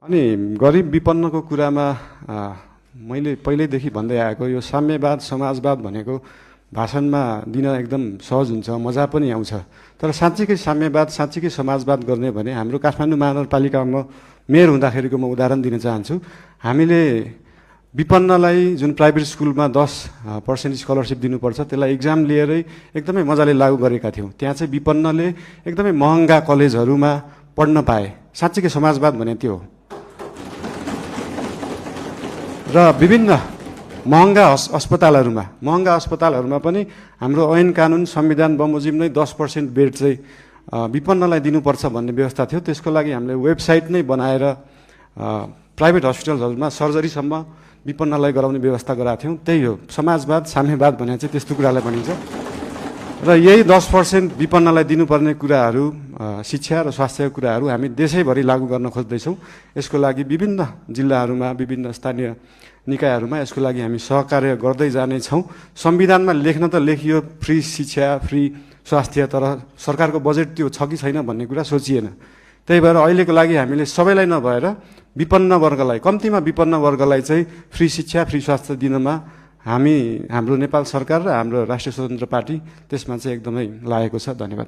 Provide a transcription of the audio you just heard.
अनि गरिब विपन्नको कुरामा मैले पहिल्यैदेखि भन्दै आएको यो साम्यवाद समाजवाद भनेको भाषणमा दिन एकदम सहज हुन्छ, मजा पनि आउँछ। तर साँच्चीकै साम्यवाद साँच्चीकै समाजवाद गर्ने भने हाम्रो काठमाडौँ महानगरपालिकामा मेयर हुँदाखेरिको म उदाहरण दिन चाहन्छु। हामीले विपन्नलाई जुन प्राइभेट स्कुलमा 10% स्कलरसिप दिनुपर्छ त्यसलाई इक्जाम लिएरै एकदमै मजाले लागू गरेका थियौँ। त्यहाँ चाहिँ विपन्नले एकदमै महँगा कलेजहरूमा पढ्न पाए। साँच्चीकै समाजवाद भने त्यो हो। र विभिन्न महँगा अस्पतालहरूमा पनि हाम्रो ऐन कानुन संविधान बमोजिम नै 10% बेड चाहिँ विपन्नलाई दिनुपर्छ भन्ने व्यवस्था थियो। त्यसको लागि हामीले वेबसाइट नै बनाएर प्राइभेट हस्पिटलहरूमा सर्जरीसम्म विपन्नलाई गराउने व्यवस्था गराएको थियौँ। त्यही हो समाजवाद साम्यवाद भने चाहिँ त्यस्तो कुरालाई भनिन्छ। र यही 10% विपन्नलाई दिनुपर्ने कुराहरू शिक्षा र स्वास्थ्यका कुराहरू हामी देशैभरि लागू गर्न खोज्दैछौँ। यसको लागि विभिन्न जिल्लाहरूमा विभिन्न स्थानीय निकायहरूमा यसको लागि हामी सहकार्य गर्दै जानेछौँ। संविधानमा लेख्न त लेखियो फ्री शिक्षा फ्री स्वास्थ्य, तर सरकारको बजेट त्यो छ कि छैन भन्ने कुरा सोचिएन। त्यही भएर अहिलेको लागि हामीले सबैलाई नभएर विपन्न वर्गलाई, कम्तीमा विपन्न वर्गलाई चाहिँ फ्री शिक्षा फ्री स्वास्थ्य दिनमा हाम्रो नेपाल सरकार र हाम्रो राष्ट्रिय स्वतन्त्र पार्टी त्यसमा चाहिँ एकदमै लागेको छ। धन्यवाद।